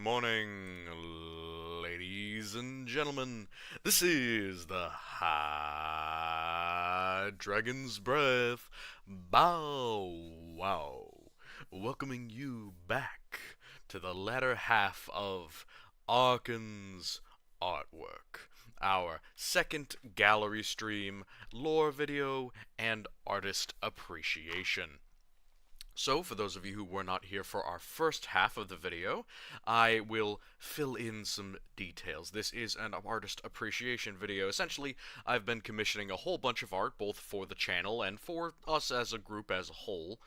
morning, ladies and gentlemen. This is the High Dragon's Breath Bow Wow, welcoming you back to the latter half of Archon's artwork, our second gallery stream, lore video, and artist appreciation. So, for those of you who were not here for our first half of the video, I will fill in some details. This is an artist appreciation video. Essentially, I've been commissioning a whole bunch of art, both for the channel and for us as a group as a whole.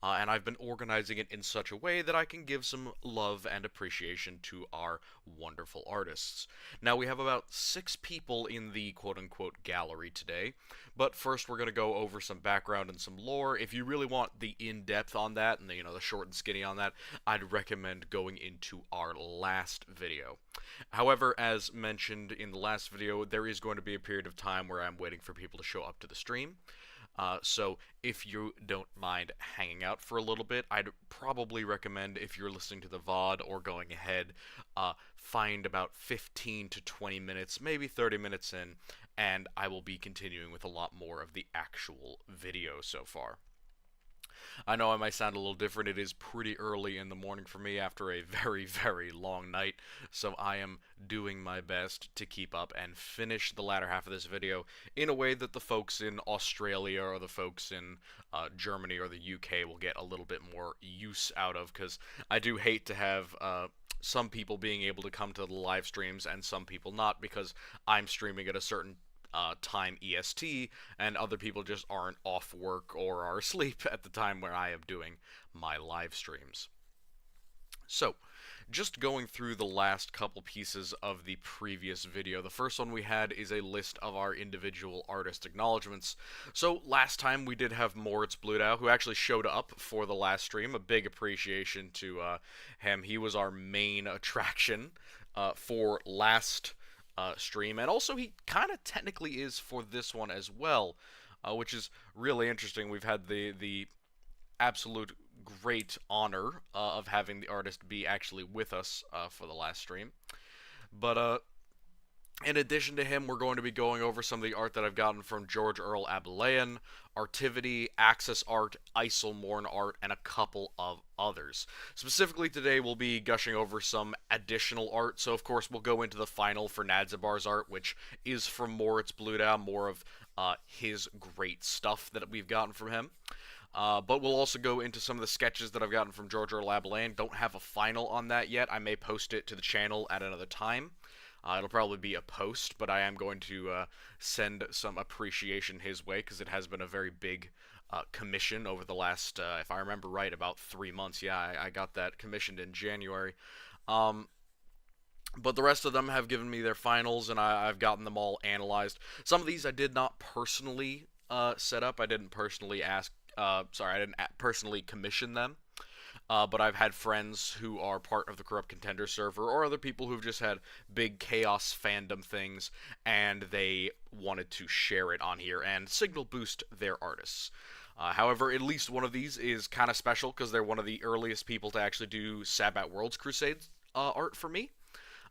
And I've been organizing it in such a way that I can give some love and appreciation to our wonderful artists. Now, we have about 6 people in the quote-unquote gallery today, but first we're going to go over some background and some lore. If you really want the in-depth on that, and the short and skinny on that, I'd recommend going into our last video. However, as mentioned in the last video, there is going to be a period of time where I'm waiting for people to show up to the stream. So if you don't mind hanging out for a little bit, I'd probably recommend, if you're listening to the VOD or going ahead, find about 15 to 20 minutes, maybe 30 minutes in, and I will be continuing with a lot more of the actual video so far. I know I might sound a little different. It is pretty early in the morning for me after a very, very long night, so I am doing my best to keep up and finish the latter half of this video in a way that the folks in Australia or the folks in Germany or the UK will get a little bit more use out of, because I do hate to have some people being able to come to the live streams and some people not, because I'm streaming at a certain time EST, and other people just aren't off work or are asleep at the time where I am doing my live streams. So, just going through the last couple pieces of the previous video. The first one we had is a list of our individual artist acknowledgements. So, last time we did have Pt2A, who actually showed up for the last stream. A big appreciation to him. He was our main attraction for last stream, and also he kind of technically is for this one as well, which is really interesting. We've had the absolute great honor of having the artist be actually with us for the last stream. But in addition to him, we're going to be going over some of the art that I've gotten from George Earl Abelayan, Artivity, Axis Art, Isolmorn Art, and a couple of others. Specifically today, we'll be gushing over some additional art, so of course we'll go into the final for Nadzibar's art, which is from Pt2A, more of his great stuff that we've gotten from him. But we'll also go into some of the sketches that I've gotten from George Earl Abelayan. Don't have a final on that yet. I may post it to the channel at another time. It'll probably be a post, but I am going to send some appreciation his way, because it has been a very big commission over the last, if I remember right, about 3 months. Yeah, I got that commissioned in January. But the rest of them have given me their finals, and I've gotten them all analyzed. Some of these I did not personally set up. I didn't personally I didn't personally commission them. But I've had friends who are part of the Corrupt Contender server, or other people who've just had big Chaos fandom things, and they wanted to share it on here and signal boost their artists. However, at least one of these is kind of special, because they're one of the earliest people to actually do Sabbat Worlds Crusade art for me,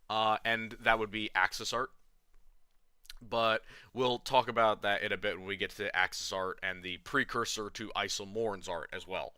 and that would be Axis Art. But we'll talk about that in a bit when we get to Axis Art and the precursor to Isolmorn's art as well.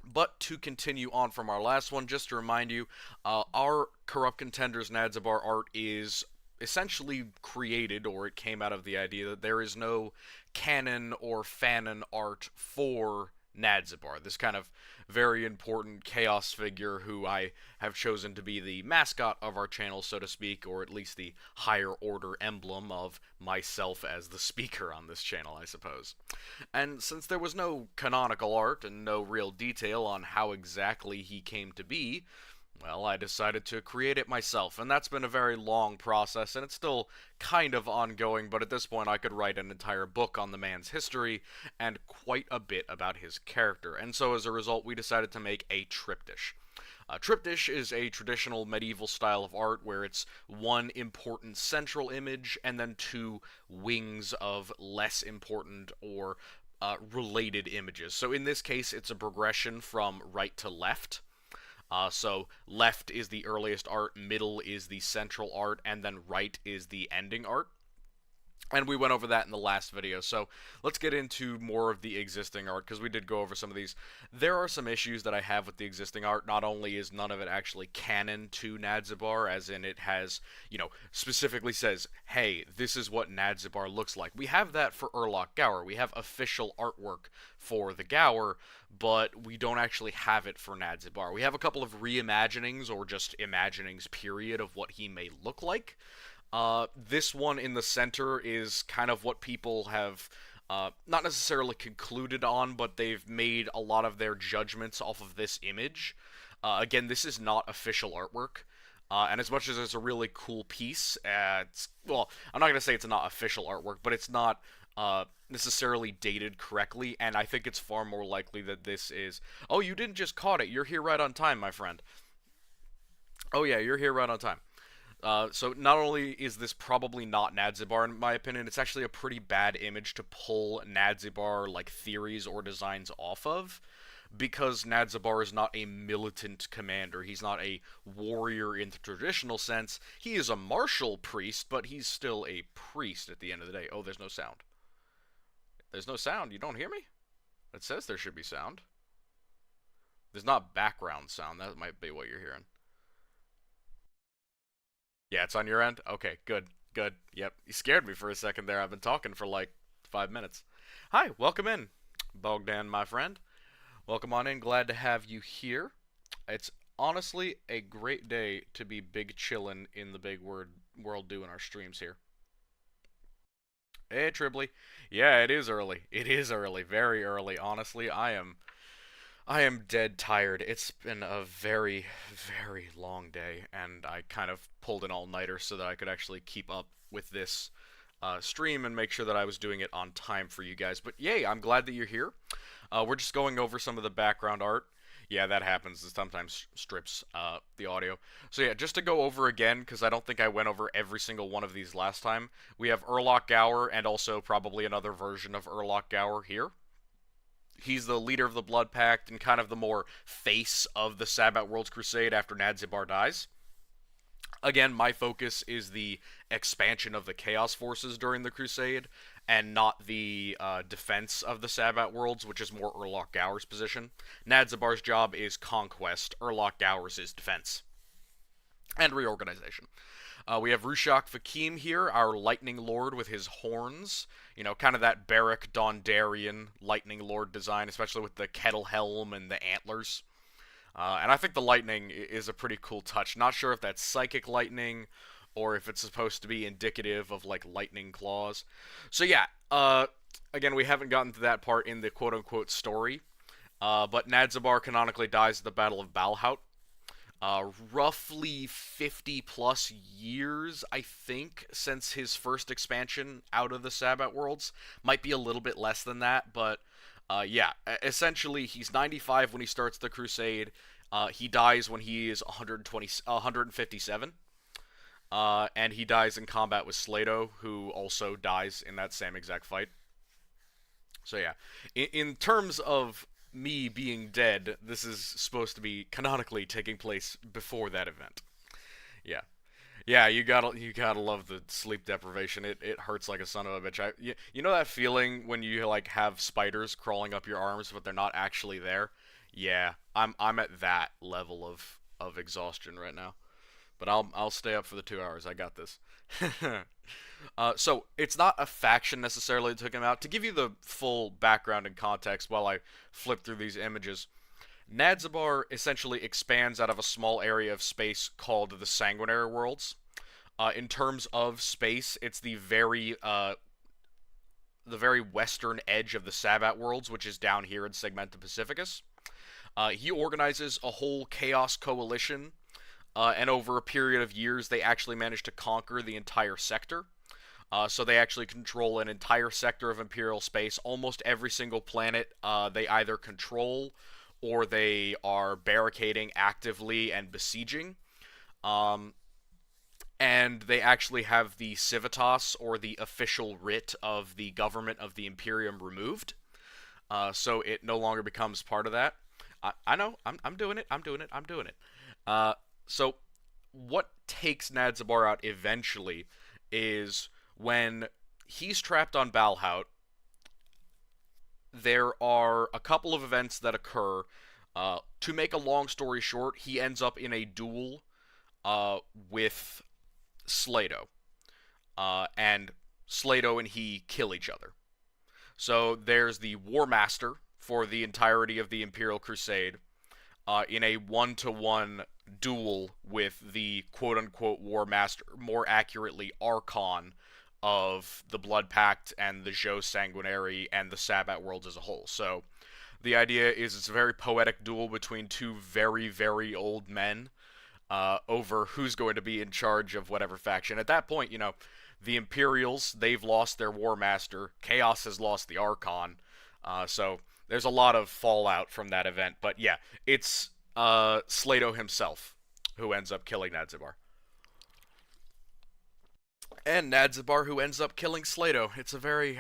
But to continue on from our last one, just to remind you, our Corrupt Contenders Nadzibar art is essentially created, or it came out of the idea that there is no canon or fanon art for Nadzibar, this kind of very important chaos figure who I have chosen to be the mascot of our channel, so to speak, or at least the higher order emblem of myself as the speaker on this channel, I suppose. And since there was no canonical art and no real detail on how exactly he came to be, well, I decided to create it myself, and that's been a very long process, and it's still kind of ongoing, but at this point I could write an entire book on the man's history, and quite a bit about his character, and so as a result we decided to make a triptych. A triptych is a traditional medieval style of art where it's one important central image, and then 2 wings of less important or related images. So in this case, it's a progression from right to left. So left is the earliest art, middle is the central art, and then right is the ending art. And we went over that in the last video, so let's get into more of the existing art, because we did go over some of these. There are some issues that I have with the existing art. Not only is none of it actually canon to Nadzibar, as in it has, specifically says, hey, this is what Nadzibar looks like. We have that for Urlach Gower. We have official artwork for the Gower, but we don't actually have it for Nadzibar. We have a couple of reimaginings, or just imaginings, period, of what he may look like. This one in the center is kind of what people have not necessarily concluded on, but they've made a lot of their judgments off of this image. Again, this is not official artwork. And as much as it's a really cool piece, well, I'm not going to say it's not official artwork, but it's not necessarily dated correctly, and I think it's far more likely that this is, oh, you didn't just caught it, you're here right on time, my friend. Oh yeah, you're here right on time. So not only is this probably not Nadzibar in my opinion, it's actually a pretty bad image to pull Nadzibar like theories or designs off of, because Nadzibar is not a militant commander. He's not a warrior in the traditional sense. He is a martial priest, but he's still a priest at the end of the day. Oh, there's no sound. There's no sound. You don't hear me? It says there should be sound. There's not background sound. That might be what you're hearing. Yeah, it's on your end? Okay, good, good. Yep, you scared me for a second there. I've been talking for like 5 minutes. Hi, welcome in, Bogdan, my friend. Welcome on in. Glad to have you here. It's honestly a great day to be big chillin' in the big world doing our streams here. Hey, Tribly. Yeah, it is early. It is early. Very early. Honestly, I am dead tired. It's been a very, very long day, and I kind of pulled an all-nighter so that I could actually keep up with this stream and make sure that I was doing it on time for you guys. But yay, I'm glad that you're here. We're just going over some of the background art. Yeah, that happens. It sometimes strips the audio. So yeah, just to go over again, because I don't think I went over every single one of these last time, we have Urlach Gower and also probably another version of Urlach Gower here. He's the leader of the Blood Pact and kind of the more face of the Sabbat Worlds Crusade after Nadzibar dies. Again, my focus is the expansion of the Chaos Forces during the Crusade, and not the defense of the Sabbat Worlds, which is more Urlach Gower's position. Nadzibar's job is conquest, Urlach Gower's is defense. And reorganization. We have Rushak Fakim here, our Lightning Lord with his horns. You know, kind of that Beric Dondarrion Lightning Lord design, especially with the kettle helm and the antlers. And I think the lightning is a pretty cool touch. Not sure if that's psychic lightning or if it's supposed to be indicative of, like, lightning claws. So yeah, again, we haven't gotten to that part in the quote-unquote story. But Nadzibar canonically dies at the Battle of Balhaut. Roughly 50 plus years, I think, since his first expansion out of the Sabbat Worlds. Might be a little bit less than that, but yeah, essentially he's 95 when he starts the Crusade. He dies when he is 157. And he dies in combat with Slato, who also dies in that same exact fight. So yeah, in terms of me being dead, this is supposed to be canonically taking place before that event. Yeah. Yeah, you gotta love the sleep deprivation. It hurts like a son of a bitch. You know that feeling when you like have spiders crawling up your arms but they're not actually there? Yeah, I'm at that level of exhaustion right now. But I'll stay up for the 2 hours. I got this. So it's not a faction necessarily that took him out. To give you the full background and context while I flip through these images, Nadzibar essentially expands out of a small area of space called the Sanguinary Worlds. In terms of space, it's the very western edge of the Sabbat Worlds, which is down here in Segmenta Pacificus. He organizes a whole Chaos Coalition, and over a period of years, they actually managed to conquer the entire sector. So they actually control an entire sector of Imperial space. Almost every single planet they either control or they are barricading actively and besieging. And they actually have the Civitas, or the official writ of the government of the Imperium, removed. So it no longer becomes part of that. I know. I'm doing it. I'm doing it. I'm doing it. Uh, so what takes Nadzabar out eventually is when he's trapped on Balhout. There are a couple of events that occur. To make a long story short, he ends up in a duel with Slato, and Slato and he kill each other. So there's the War Master for the entirety of the Imperial Crusade in a one-to-one duel with the quote-unquote War Master, more accurately Archon of the Blood Pact and the Jeux Sanguinary and the Sabbat worlds as a whole. So the idea is it's a very poetic duel between two very, very old men over who's going to be in charge of whatever faction. At that point, the Imperials, they've lost their War Master. Chaos has lost the Archon. So there's a lot of fallout from that event. But yeah, it's Slato himself who ends up killing Nadzabar. And Nadzabar who ends up killing Slato. It's a very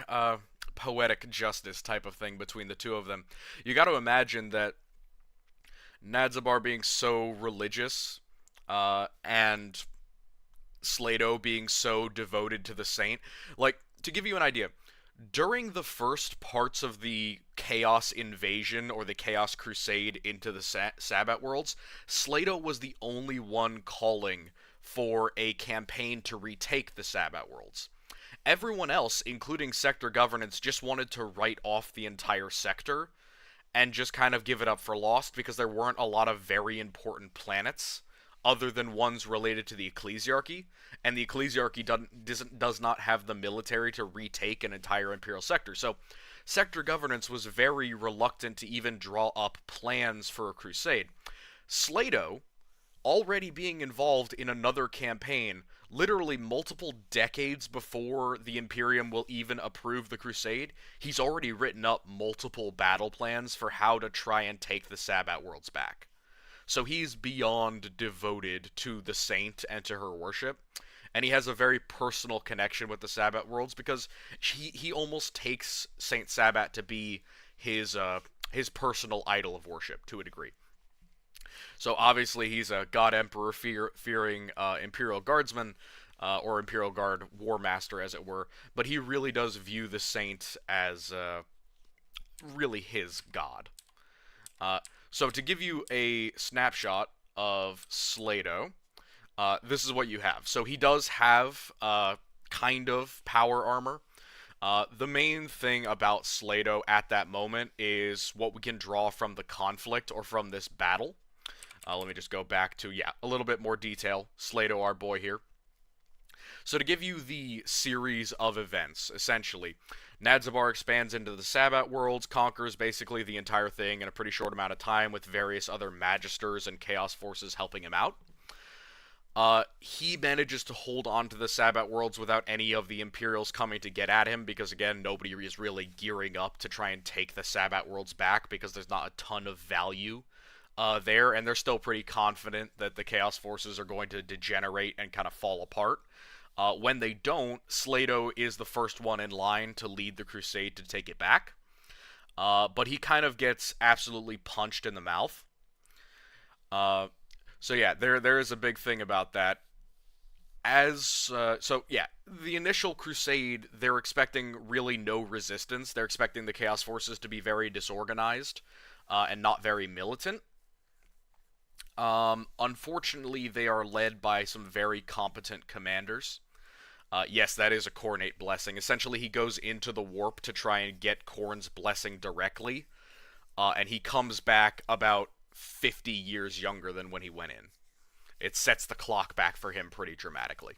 poetic justice type of thing between the two of them. You got to imagine that Nadzabar being so religious and Slato being so devoted to the saint. Like, to give you an idea, during the first parts of the Chaos Invasion or the Chaos Crusade into the Sabbat worlds, Slato was the only one calling for a campaign to retake the Sabbat worlds. Everyone else, including sector governance, just wanted to write off the entire sector and just kind of give it up for lost because there weren't a lot of very important planets other than ones related to the Ecclesiarchy, and the Ecclesiarchy does not have the military to retake an entire Imperial sector. So, sector governance was very reluctant to even draw up plans for a crusade. Slato, already being involved in another campaign, literally multiple decades before the Imperium will even approve the crusade, he's already written up multiple battle plans for how to try and take the Sabbat worlds back. So he's beyond devoted to the saint and to her worship. And he has a very personal connection with the Sabbat worlds because he almost takes Saint Sabbat to be his personal idol of worship to a degree. So obviously he's a God Emperor fearing Imperial Guardsman, or Imperial Guard War Master, as it were. But he really does view the saint as really his god. So to give you a snapshot of Slato, this is what you have. So he does have kind of power armor. The main thing about Slato at that moment is what we can draw from the conflict or from this battle. Let me just go back to, a little bit more detail. Slato, our boy here. So to give you the series of events, essentially, Nadzabar expands into the Sabbat worlds, conquers basically the entire thing in a pretty short amount of time with various other Magisters and Chaos forces helping him out. He manages to hold on to the Sabbat worlds without any of the Imperials coming to get at him because, again, nobody is really gearing up to try and take the Sabbat worlds back because there's not a ton of value there, and they're still pretty confident that the Chaos forces are going to degenerate and kind of fall apart. When they don't, Slato is the first one in line to lead the crusade to take it back. But he kind of gets absolutely punched in the mouth. So yeah, there is a big thing about that. The initial crusade, they're expecting really no resistance. They're expecting the Chaos forces to be very disorganized and not very militant. Unfortunately, they are led by some very competent commanders. Yes, that is a Coronate blessing. Essentially, he goes into the warp to try and get Khorne's blessing directly, and he comes back about 50 years younger than when he went in. It sets the clock back for him pretty dramatically.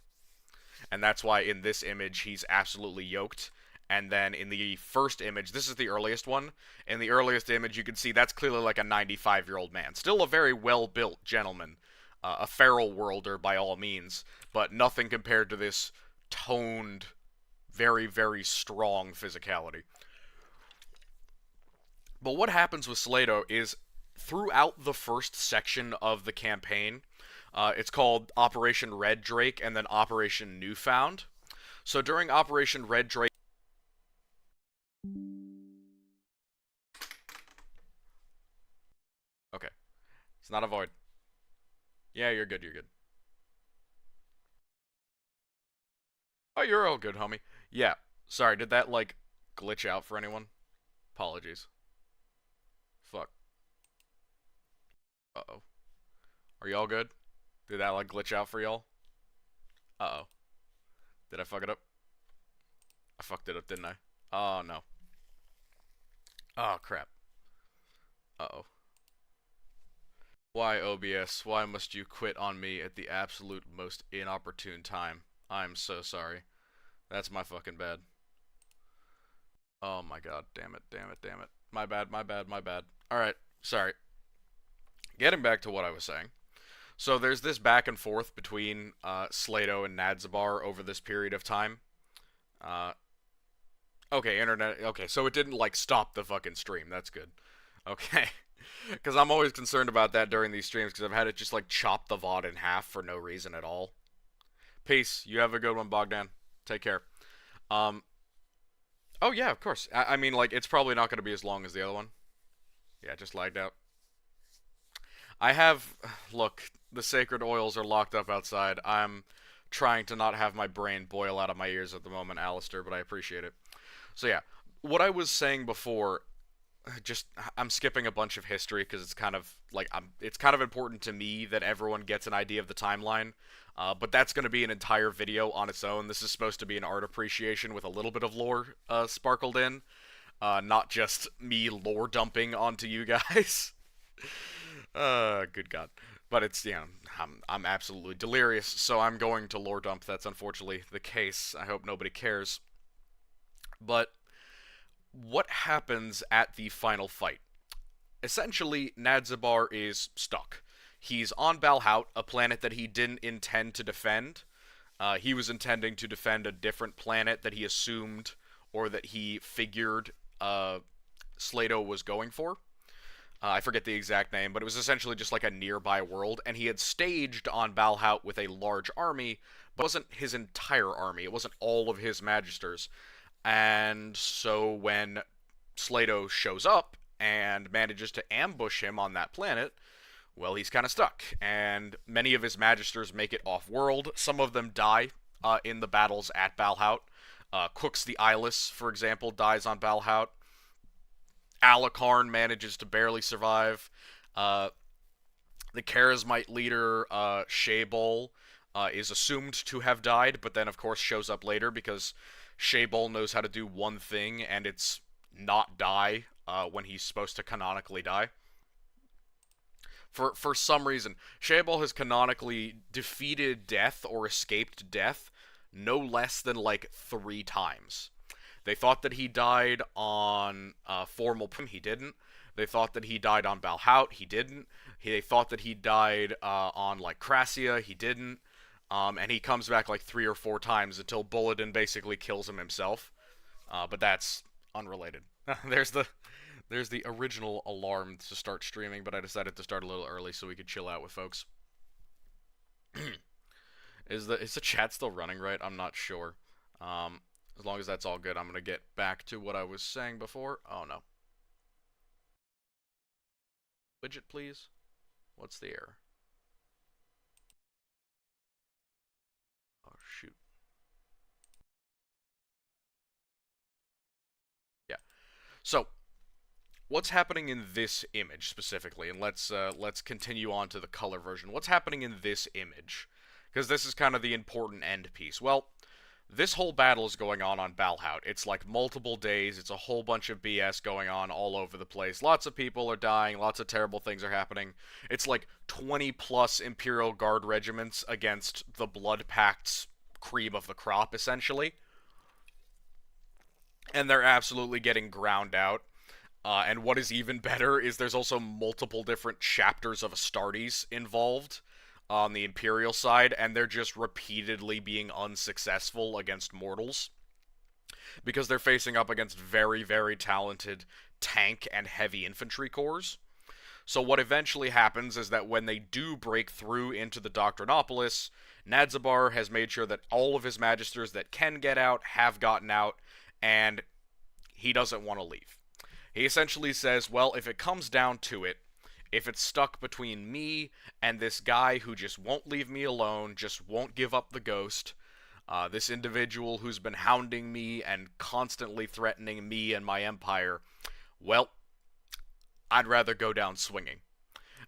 And that's why in this image, he's absolutely yoked. And then in the first image, this is the earliest one. In the earliest image, you can see that's clearly like a 95-year-old man. Still a very well-built gentleman. A feral worlder by all means, but nothing compared to this toned, very, very strong physicality. But what happens with Slato is, throughout the first section of the campaign, it's called Operation Red Drake and then Operation Newfound. So during Operation Red Drake, It's not a void. Yeah, you're good, you're good. Oh, you're all good, homie. Yeah. Sorry, did that, like, glitch out for anyone? Apologies. Fuck. Uh-oh. Are y'all good? Did that, like, glitch out for y'all? Uh-oh. Did I fuck it up? I fucked it up, didn't I? Oh, no. Oh, crap. Uh-oh. Why, OBS? Why must you quit on me at the absolute most inopportune time? I'm so sorry. That's my fucking bad. Oh my god, damn it, damn it, damn it. My bad, my bad, my bad. Alright, sorry. Getting back to what I was saying. So there's this back and forth between Slato and Nadzabar over this period of time. Uh, okay, internet. Okay, so it didn't like stop the fucking stream. That's good. Okay. Because I'm always concerned about that during these streams because I've had it just like chop the VOD in half for no reason at all. Peace. You have a good one, Bogdan. Take care. Um. Oh yeah, of course. I mean, like it's probably not going to be as long as the other one. Yeah, just lagged out. I have. Look, the sacred oils are locked up outside. I'm trying to not have my brain boil out of my ears at the moment, Alistair, but I appreciate it. So yeah, what I was saying before, just I'm skipping a bunch of history because it's kind of like it's kind of important to me that everyone gets an idea of the timeline. But that's going to be an entire video on its own. This is supposed to be an art appreciation with a little bit of lore sparkled in, not just me lore dumping onto you guys. Good God. But it's, I'm absolutely delirious, so I'm going to lore dump. That's unfortunately the case. I hope nobody cares. But what happens at the final fight? Essentially, Nadzabar is stuck. He's on Balhout, a planet that he didn't intend to defend. He was intending to defend a different planet that he assumed or that he figured Slato was going for. I forget the exact name, but it was essentially just like a nearby world, and he had staged on Balhout with a large army, but it wasn't his entire army. It wasn't all of his magisters. And so when Slato shows up and manages to ambush him on that planet, well, he's kind of stuck. And many of his magisters make it off-world. Some of them die in the battles at Balhout. Cooks the Eyeless, for example, dies on Balhout. Alucard manages to barely survive. The Charismite leader, Shaebol, is assumed to have died, but then, of course, shows up later because Shaebol knows how to do one thing, and it's not die when he's supposed to canonically die. For some reason, Shaebol has canonically defeated death or escaped death no less than, like, 3 times. They thought that he died on Formal Prim. He didn't. They thought that he died on Balhout. He didn't. They thought that he died on, like, Crassia. He didn't. And he comes back, like, 3 or 4 times until Bulletin basically kills him himself. But that's unrelated. There's the original alarm to start streaming, but I decided to start a little early so we could chill out with folks. Is the chat still running right? I'm not sure. As long as that's all good, I'm going to get back to what I was saying before. Oh, no. Widget, please. What's the error? Oh, shoot. Yeah. So, what's happening in this image specifically? And let's continue on to the color version. What's happening in this image? Because this is kind of the important end piece. Well, this whole battle is going on Balhout. It's like multiple days. It's a whole bunch of BS going on all over the place. Lots of people are dying. Lots of terrible things are happening. It's like 20 plus Imperial Guard regiments against the Blood Pact's cream of the crop, essentially. And they're absolutely getting ground out. And what is even better is there's also multiple different chapters of Astartes involved on the Imperial side, and they're just repeatedly being unsuccessful against mortals because they're facing up against very, very talented tank and heavy infantry corps. So what eventually happens is that when they do break through into the Doctrinopolis, Nadzabar has made sure that all of his magisters that can get out have gotten out, and he doesn't want to leave. He essentially says, well, if it comes down to it, if it's stuck between me and this guy who just won't leave me alone, just won't give up the ghost, this individual who's been hounding me and constantly threatening me and my empire, well, I'd rather go down swinging.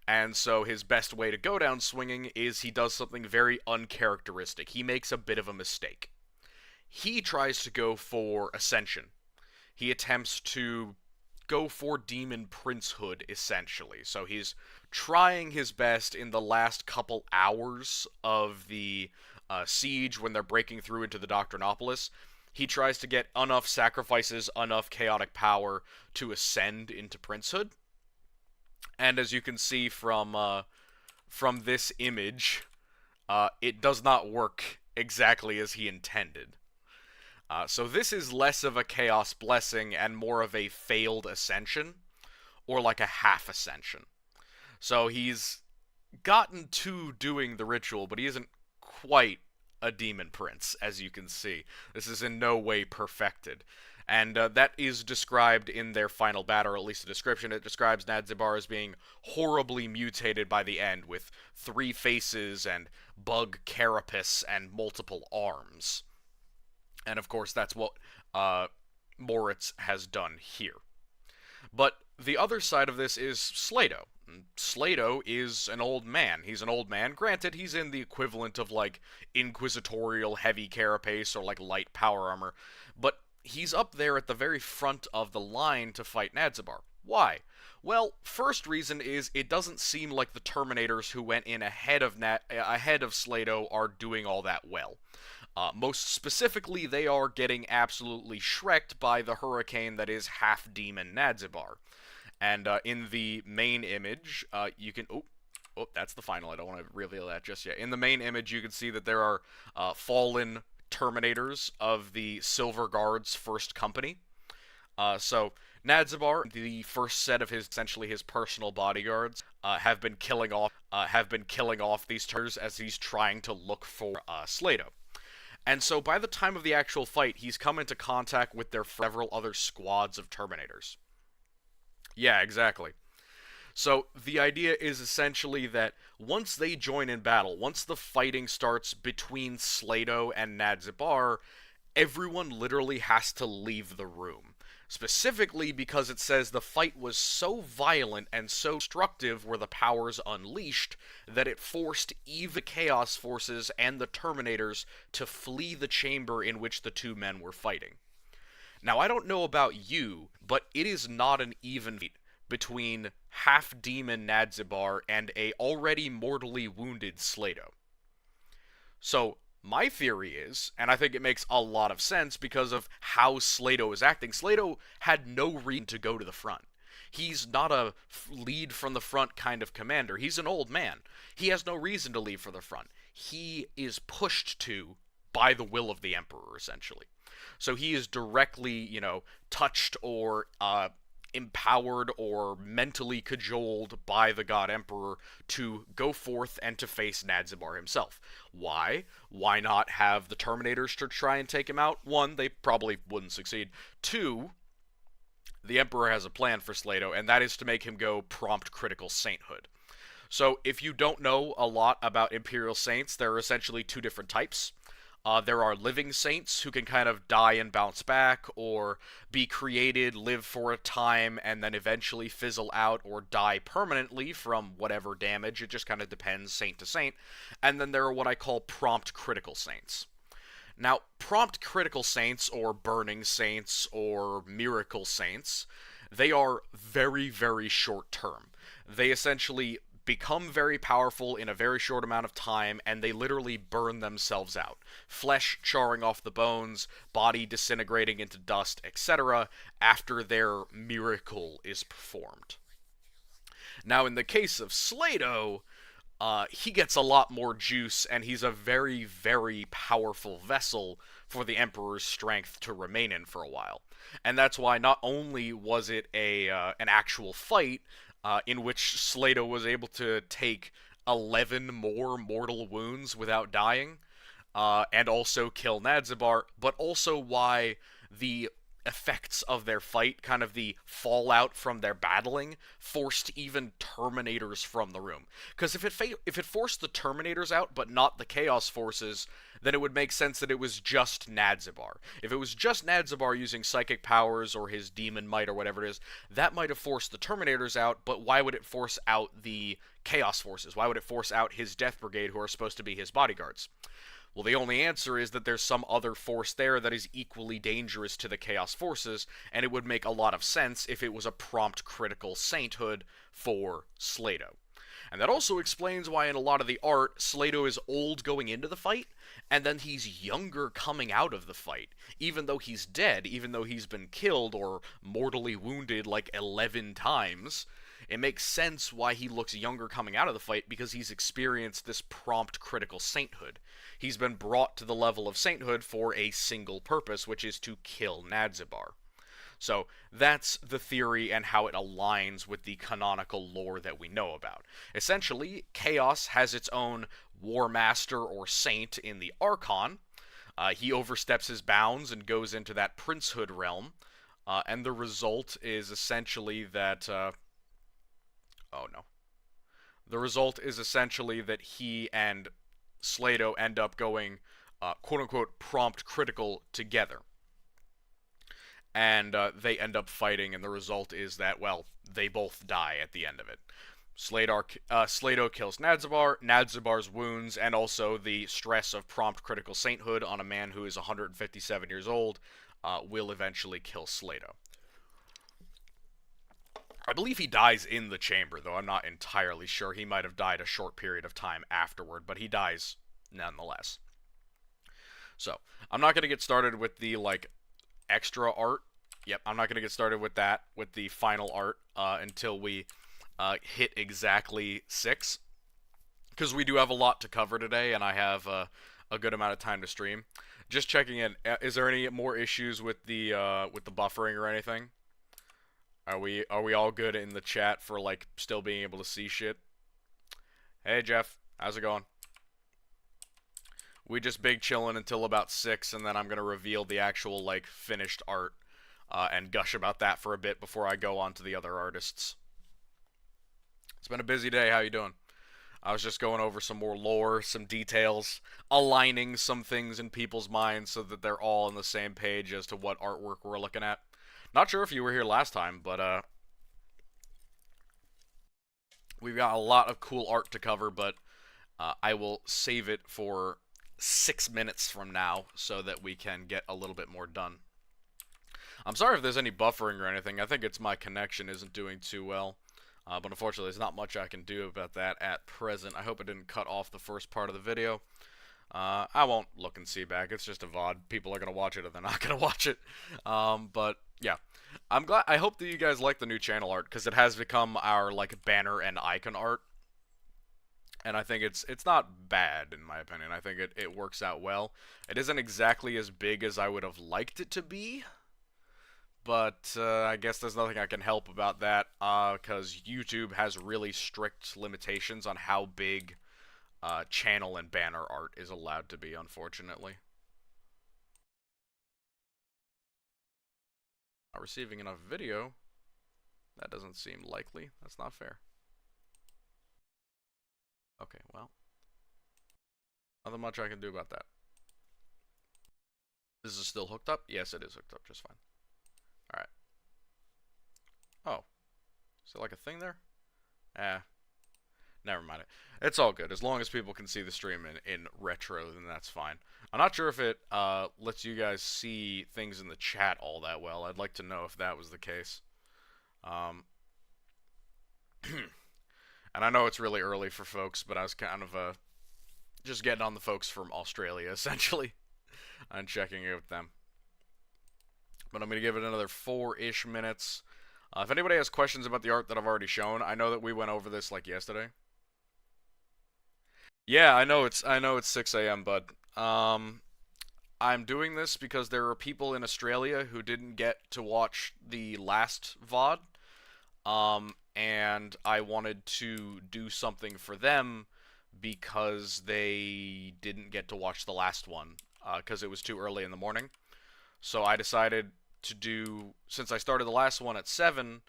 And so his best way to go down swinging is he does something very uncharacteristic. He makes a bit of a mistake. He tries to go for Ascension. He attempts to go for Demon Princehood, essentially. So he's trying his best in the last couple hours of the siege when they're breaking through into the Doctrinopolis. He tries to get enough sacrifices, enough chaotic power to ascend into Princehood. And as you can see from this image, it does not work exactly as he intended. So this is less of a Chaos Blessing and more of a failed Ascension, or like a half Ascension. So he's gotten to doing the ritual, but he isn't quite a Demon Prince, as you can see. This is in no way perfected. And that is described in their final battle, or at least the description. It describes Nadzibar as being horribly mutated by the end, with 3 faces and bug carapace and multiple arms. And of course, that's what Moritz has done here. But the other side of this is Slato. Slato is an old man. He's an old man. Granted, he's in the equivalent of, like, inquisitorial heavy carapace or, like, light power armor. But he's up there at the very front of the line to fight Nadzibar. Why? Well, first reason is it doesn't seem like the Terminators who went in ahead of Slato are doing all that well. Most specifically, they are getting absolutely shreked by the hurricane that is half-demon Nadzibar. And in the main image, you can... Oh, that's the final. I don't want to reveal that just yet. In the main image, you can see that there are fallen Terminators of the Silver Guard's first company. So Nadzibar, the first set of essentially his personal bodyguards, have been killing off these Terminators as he's trying to look for Slato. And so by the time of the actual fight, he's come into contact with their several other squads of Terminators. Yeah, exactly. So the idea is essentially that once they join in battle, once the fighting starts between Slato and Nadzibar, everyone literally has to leave the room. Specifically because it says the fight was so violent and so destructive were the powers unleashed that it forced the Chaos Forces and the Terminators to flee the chamber in which the two men were fighting. Now, I don't know about you, but it is not an even fight between half-demon Nadzibar and a already mortally wounded Slato. So, my theory is, and I think it makes a lot of sense because of how Slato is acting, Slato had no reason to go to the front. He's not a lead from the front kind of commander. He's an old man. He has no reason to lead for the front. He is pushed to by the will of the Emperor, essentially. So he is directly, touched or empowered or mentally cajoled by the God Emperor to go forth and to face Nadzibar himself. Why? Why not have the Terminators to try and take him out? 1, they probably wouldn't succeed. 2, the Emperor has a plan for Slato, and that is to make him go prompt critical sainthood. So if you don't know a lot about Imperial Saints, there are essentially 2 different types. There are living saints who can kind of die and bounce back, or be created, live for a time, and then eventually fizzle out or die permanently from whatever damage. It just kind of depends saint to saint. And then there are what I call prompt critical saints. Now, prompt critical saints, or burning saints, or miracle saints, they are very, very short term. They essentially become very powerful in a very short amount of time, and they literally burn themselves out. Flesh charring off the bones, body disintegrating into dust, etc., after their miracle is performed. Now, in the case of Slato, he gets a lot more juice, and he's a very, very powerful vessel for the Emperor's strength to remain in for a while. And that's why not only was it an actual fight, in which Slato was able to take 11 more mortal wounds without dying, and also kill Nadzibar, but also why the effects of their fight, kind of the fallout from their battling, forced even Terminators from the room. Because if it forced the Terminators out, but not the Chaos Forces, then it would make sense that it was just Nadzibar. If it was just Nadzibar using psychic powers or his demon might or whatever it is, that might have forced the Terminators out, but why would it force out the Chaos Forces? Why would it force out his Death Brigade, who are supposed to be his bodyguards? Well, the only answer is that there's some other force there that is equally dangerous to the Chaos Forces, and it would make a lot of sense if it was a prompt critical sainthood for Slato. And that also explains why in a lot of the art, Slato is old going into the fight, and then he's younger coming out of the fight. Even though he's dead, even though he's been killed or mortally wounded like 11 times, it makes sense why he looks younger coming out of the fight, because he's experienced this prompt critical sainthood. He's been brought to the level of sainthood for a single purpose, which is to kill Nadzibar. So that's the theory and how it aligns with the canonical lore that we know about. Essentially, Chaos has its own War Master or Saint in the Archon. He oversteps his bounds and goes into that princehood realm, and the result is essentially that... oh no. The result is essentially that he and Slato end up going, quote-unquote, prompt critical together. And they end up fighting, and the result is that, well, they both die at the end of it. Slato kills Nadzibar, Nadzibar's wounds, and also the stress of prompt critical sainthood on a man who is 157 years old will eventually kill Slato. I believe he dies in the chamber, though I'm not entirely sure. He might have died a short period of time afterward, but he dies nonetheless. So, I'm not going to get started with the, like, extra art. Yep, I'm not going to get started with that, with the final art, until we hit exactly 6. Because we do have a lot to cover today, and I have a good amount of time to stream. Just checking in, is there any more issues with the buffering or anything? Are we all good in the chat for, like, still being able to see shit? Hey, Jeff. How's it going? We just big chillin' until about 6, and then I'm gonna reveal the actual, like, finished art, and gush about that for a bit before I go on to the other artists. It's been a busy day. How you doing? I was just going over some more lore, some details, aligning some things in people's minds so that they're all on the same page as to what artwork we're looking at. Not sure if you were here last time, but we've got a lot of cool art to cover, but I will save it for 6 minutes from now so that we can get a little bit more done. I'm sorry if there's any buffering or anything. I think it's my connection isn't doing too well, but unfortunately there's not much I can do about that at present. I hope it didn't cut off the first part of the video. I won't look and see back. It's just a VOD. People are going to watch it or they're not going to watch it. But yeah, I hope that you guys like the new channel art, because it has become our, like, banner and icon art. And I think it's not bad, in my opinion. I think it works out well. It isn't exactly as big as I would have liked it to be, but I guess there's nothing I can help about that, because YouTube has really strict limitations on how big channel and banner art is allowed to be, unfortunately. Not receiving enough video? That doesn't seem likely. That's not fair. Okay, well. Nothing much I can do about that. This is still hooked up? Yes, it is hooked up just fine. Alright. Oh. Is there like a thing there? Never mind it. It's all good. As long as people can see the stream in retro, then that's fine. I'm not sure if it lets you guys see things in the chat all that well. I'd like to know if that was the case. And I know it's really early for folks, but I was kind of just getting on the folks from Australia, essentially, and checking in with them. But I'm going to give it another 4-ish minutes. If anybody has questions about the art that I've already shown, I know that we went over this, like, yesterday. Yeah, I know it's 6 a.m., bud. I'm doing this because there are people in Australia who didn't get to watch the last VOD. And I wanted to do something for them because they didn't get to watch the last one, because it was too early in the morning. So I decided to do, since I started the last one at 7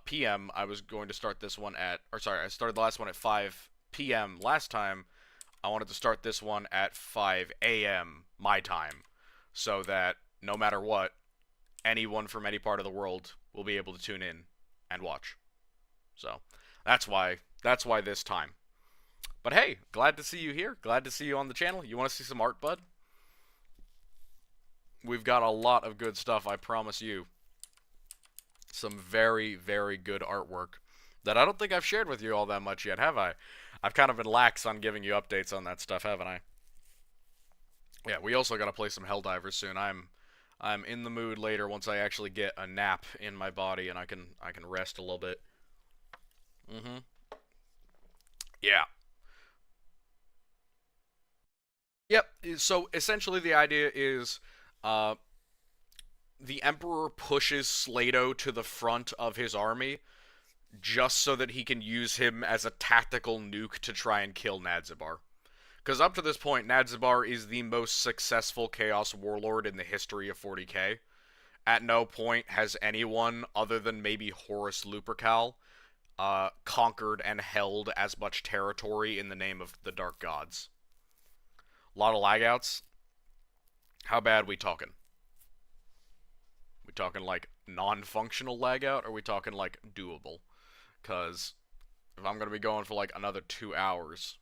p.m., I was going to start this one at, or sorry, I started the last one at 5 p.m. last time. I wanted to start this one at 5 a.m. my time, so that no matter what, anyone from any part of the world will be able to tune in and watch. So that's why this time. But hey, glad to see you here. Glad to see you on the channel. You want to see some art, bud? We've got a lot of good stuff, I promise you. Some very, very good artwork that I don't think I've shared with you all that much yet, have I? I've kind of been lax on giving you updates on that stuff, haven't I? Yeah, we also gotta play some Helldivers soon. I'm in the mood later once I actually get a nap in my body and I can rest a little bit. Mm-hmm. Yeah. Yep. So essentially the idea is uh the Emperor pushes Slato to the front of his army just so that he can use him as a tactical nuke to try and kill Nadzibar. Because up to this point, Nadzibar is the most successful Chaos Warlord in the history of 40k. At no point has anyone, other than maybe Horus Lupercal, conquered and held as much territory in the name of the Dark Gods. A lot of lagouts. How bad we talking? We talking like non-functional lagout, or we talking like doable? Because if I'm going to be going for like another 2 hours,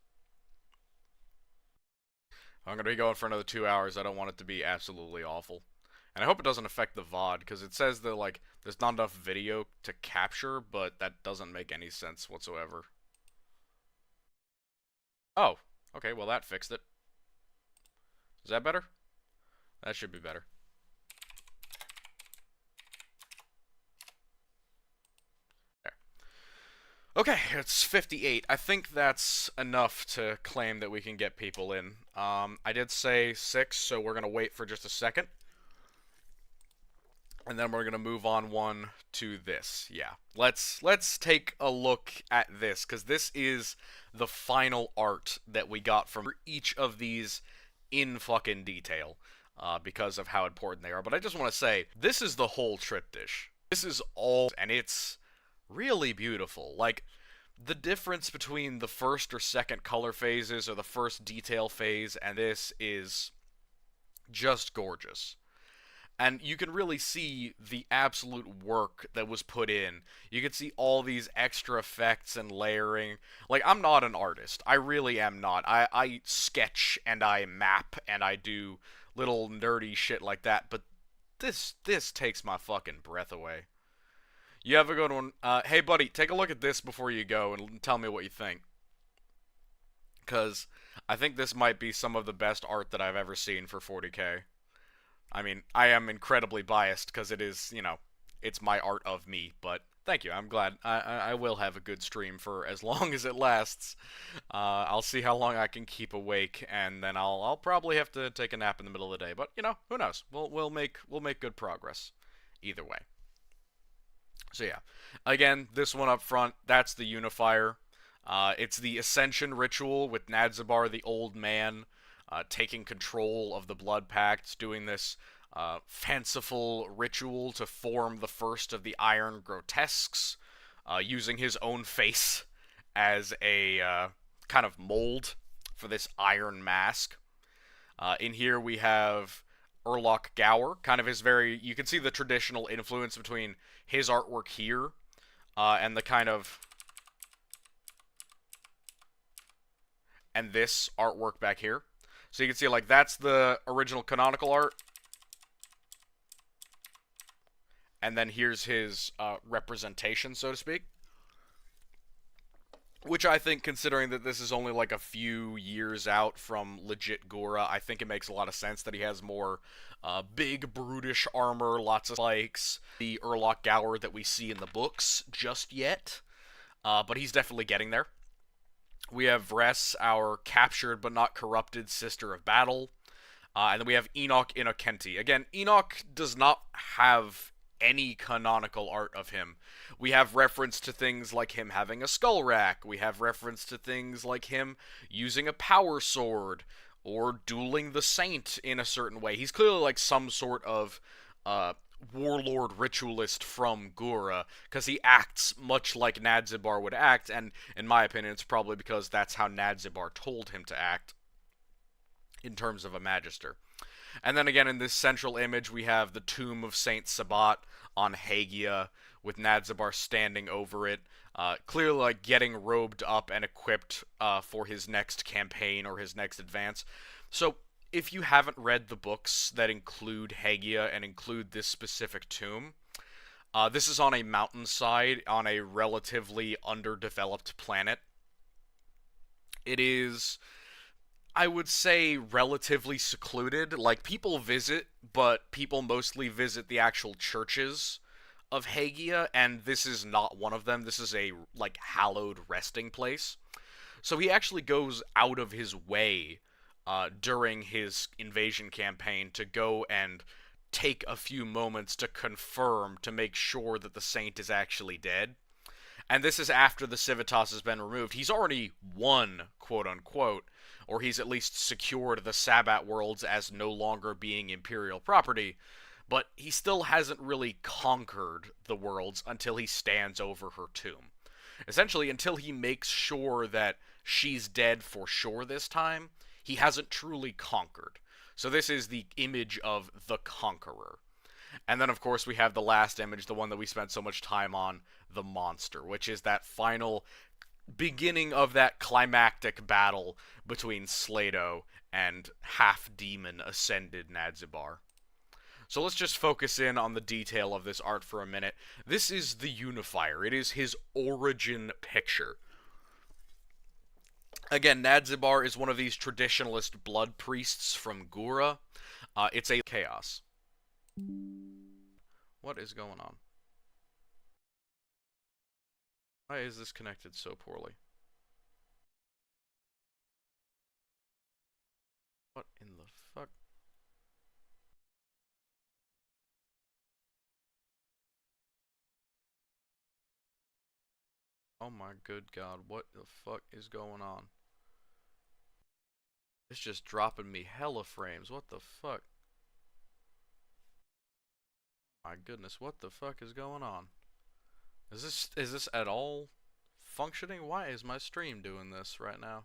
I don't want it to be absolutely awful. And I hope it doesn't affect the VOD, because it says that, like, there's not enough video to capture, but that doesn't make any sense whatsoever. Oh, okay, well that fixed it. Is that better? That should be better. Okay, it's 58. I think that's enough to claim that we can get people in. I did say 6, so we're going to wait for just a second. And then we're going to move on one to this. Yeah. Let's take a look at this, because this is the final art that we got from each of these in fucking detail, because of how important they are. But I just want to say, this is the whole triptych. This is all, and it's really beautiful. Like, the difference between the first or second color phases, or the first detail phase, and this is just gorgeous. And you can really see the absolute work that was put in. You can see all these extra effects and layering. Like, I'm not an artist. I really am not. I sketch and I map and I do little nerdy shit like that, but this takes my fucking breath away. You have a good one. Hey, buddy, take a look at this before you go and tell me what you think. Because I think this might be some of the best art that I've ever seen for 40k. I mean, I am incredibly biased because it is, you know, it's my art of me, but thank you. I'm glad. I will have a good stream for as long as it lasts. I'll see how long I can keep awake, and then I'll probably have to take a nap in the middle of the day. But, you know, who knows? We'll make good progress either way. So yeah, again, this one up front, that's the unifier. It's the Ascension ritual with Nadzibar, the old man, taking control of the Blood Pact, doing this fanciful ritual to form the first of the Iron Grotesques, using his own face as a kind of mold for this iron mask. In here we have Urlach Gower, kind of his very, you can see the traditional influence between his artwork here, and the kind of, and this artwork back here. So you can see, like, that's the original canonical art, and then here's his representation, so to speak. Which I think, considering that this is only like a few years out from legit Gora, I think it makes a lot of sense that he has more big, brutish armor, lots of spikes, the Urlach Gower that we see in the books just yet. But he's definitely getting there. We have Vress, our captured but not corrupted sister of battle. And then we have Enoch Innocenti. Again, Enoch does not have any canonical art of him. We have reference to things like him having a skull rack. We have reference to things like him using a power sword or dueling the saint in a certain way. He's clearly like some sort of uh, warlord ritualist from Gura, because he acts much like Nadzibar would act, and in my opinion, it's probably because that's how Nadzibar told him to act in terms of a magister. And then again, in this central image, we have the tomb of Saint Sabat on Hagia, with Nadzibar standing over it, clearly like getting robed up and equipped for his next campaign or his next advance. So, if you haven't read the books that include Hagia and include this specific tomb, this is on a mountainside on a relatively underdeveloped planet. It is, I would say, relatively secluded. Like, people visit, but people mostly visit the actual churches of Hagia, and this is not one of them. This is a, like, hallowed resting place. So he actually goes out of his way during his invasion campaign to go and take a few moments to confirm, to make sure that the saint is actually dead. And this is after the Civitas has been removed. He's already won, quote unquote, or he's at least secured the Sabbat worlds as no longer being Imperial property, but he still hasn't really conquered the worlds until he stands over her tomb. Essentially, until he makes sure that she's dead for sure this time, he hasn't truly conquered. So this is the image of the Conqueror. And then, of course, we have the last image, the one that we spent so much time on, the monster, which is that final beginning of that climactic battle between Slato and half-demon ascended Nadzibar. So let's just focus in on the detail of this art for a minute. This is the Unifier. It is his origin picture. Again, Nadzibar is one of these traditionalist blood priests from Gura. It's a chaos. What is going on? Why is this connected so poorly? What in the fuck? Oh my good god, what the fuck is going on? It's just dropping me hella frames, what the fuck? My goodness, what the fuck is going on? Is this at all functioning? Why is my stream doing this right now?